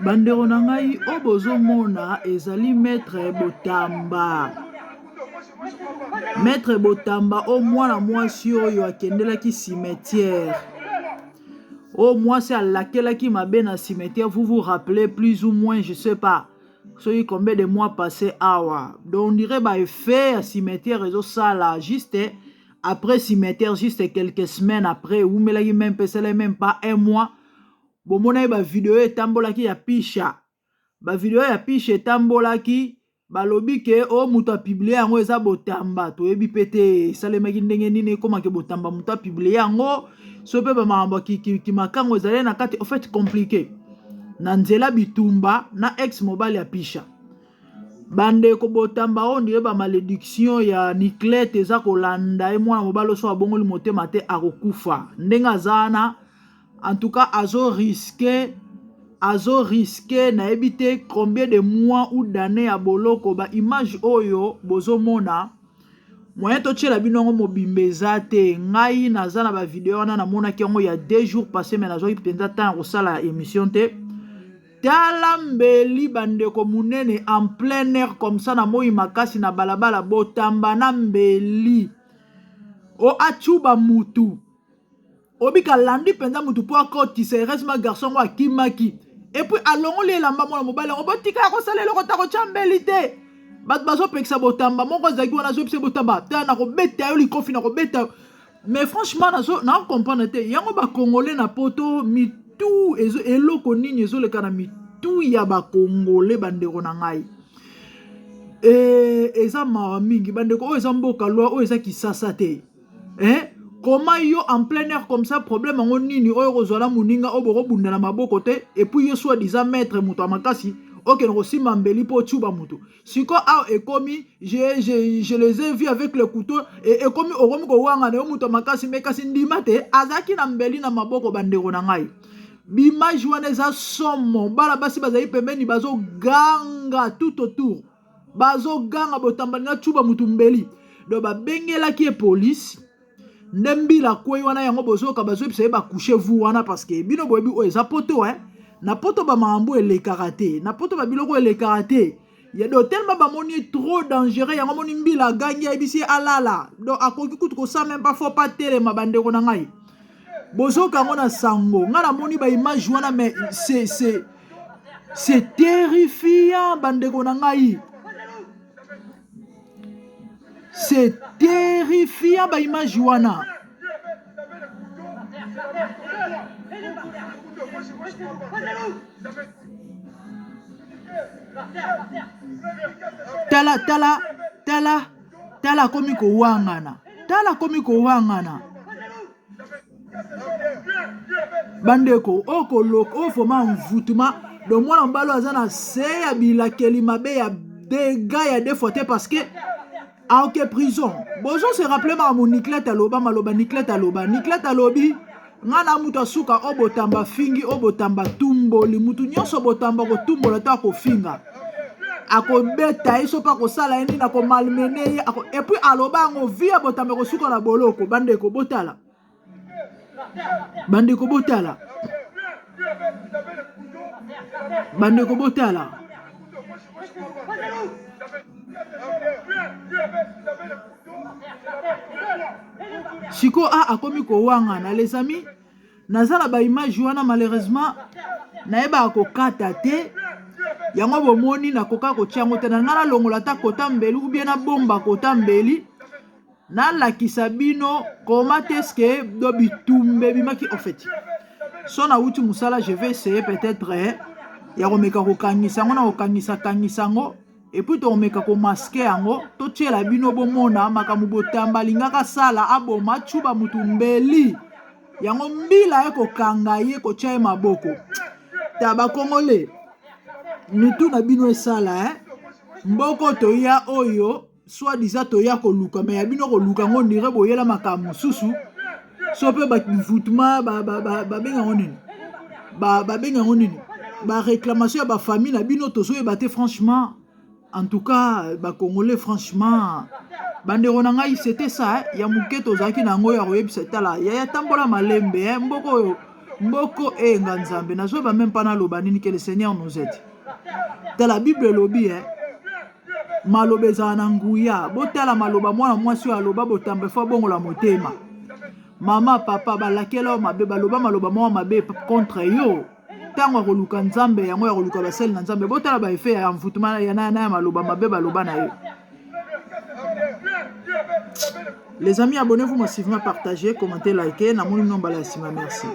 Bandeko na ngai obozo mona ezali maître Botamba. Maître Botamba o mwana mwasi oyo akendelaki cimetière. O mwasi alakelaki mabe na cimetière, vous vous rappelez plus ou moins, je sais pas. Soki combien de mois passés awa. Donc on dirait bah effet à cimetière et ça là juste après cimetière juste quelques semaines après ou melaki même pas un mois. Bon mona ba vidéo etambolaki ya pisha. Ba vidéo ya pisha etambolaki balobi ke o muto a publié yango eza Botamba. Toyebi pete salemaki ndenge nini komaki Botamba muto a publié yango. So pe ba makambo ki makango ezali na kati en fait compliqué. Na nzela bitumba na ex mobile ya pisha. Bande ko Botamba on dirait ba malédiction ya Niclette eza kolanda e mwana mobile so abongoli motema te akokufa. Ndenga zana en tout cas azo risqué na ebite combien de mois ou d'années à boloko ba image oyo bozo mona moyen to tchela binongo mobimbeza te ngai nazana ba vidéo wana na mona ki yango ya 2 jours passés mais nazo penza temps ko sala émission te tala mbeli bandeko munene en plein air comme ça na moi makasi na balabala Botamba na mbeli o achuba mutu obika landi penza mutu po akoti reste ma garçon wa kimaki et puis alongo le lamba mona mobile on botika ko sala le kota ko chambeli te bat bazo peksa Botamba moko zaki wana zo pse Botamba ta na ko beta yo likofi na ko beta mais franchement na comprendre te yango ba congolais na poto mitu ezo eloko nini ezo le kana mitu ya ba congolais bandeko na ngai eza mawa mingi bandeko o eza mboka lwa o eza kisasa te comment yo en plein air comme ça problème en nini oyo kozwala muninga oboko bunda na maboko te et puis yo soit disant maître muto makasi ok no simba mbeli po chuba muto siko a ekomi je les ai vus avec le couteau et ekomi okomi ko wanga na muto makasi mekasi ndima te azaki na mbeli na maboko bandeko na ngai bimage wana eza somo bala basi bazali pembeni bazo ganga tout autour bazo ganga Botamba nga chuba mutu mbeli do ba bengela ki police ndembila kwe wana yango bozoka bazo pise ba coucher vous wana parce que bino boyebi o eza poto na poto ba mambo ele karaté na poto ba biloko ele karaté ya do tellement ba moni trop dangereux yango moni mbila gangi ya bisi alala do akoki kutu ko sa même pas faut pas télé mabande ko na ngai bozoka ngona sango ngana moni ba image wana mais c'est terrifiant bande ko na ngai. C'est terrifiant ba image wana. Tala komiko wangana. Tala komiko wangana. Bandeko oko loko foma mvutuma do mwana mbalo azana se ya bilakeli mabe ya dega ya defote parce que ah ok prison. Bonjour se rappeler ma mon Niclette aloba maloba Niclette alobi ngana muta suka o Botamba fingi o Botamba tumboli mutu nyonso Botamba ko tumbola ta ko finga ako beta iso pa ko sala eni na ko malmener ako et puis aloba ngo via Botamba ko suka na boloko bandeko botala bandeko botala bandeko botala Siko akomi ko wangana les amis nazala ba image wana malheureusement naeba ko kata te yango bomoni na koka ko tiango te na ngala longola ta kota mbeli ou bien na bomba kota mbeli na la kisabino comment est-ce que do bitumbe bimaki en fait so na uti musala je vais essayer peut-être ya komeka ko kangisa ngo na ko kangisa ngo et puis to meka ko masquer yango to tiela bino bomona makamu Botamba lingaka sala aboma chuba mutumbeli yango mbila ye ko kanga ye ko tia maboko taba kongole mitu na bino esala mboko to ya oyo soit disant to ya ko luka mais ya bino ko luka ngo ndire boyela makamu susu so pe ba mvutuma ba benga ngone benga nini ba réclamation ya ba famille na bino to so ebate franchement en tout cas ba congolais franchement bandeko na ngai c'était ça ya muke tozalaki nango ya koyebisa tala ya tambola malembe mboko nga nzambe nazoyeba même pas naloba nini que le Seigneur nous aide. Tala Bible lobi maloba ezala na nguya botala maloba mwana mwasi oyo aloba botambe fa bongola motema mama papa balakela mabe baloba maloba mwa mabe contre yo ntango akoluka nzambe yango ya koluka basali na nzambe botala baefe ya mvutuma ya maloba mabe baloba na yo. Les amis, abonnez-vous massivement, partagez, commentez, likez. Namoni nombala sima, merci.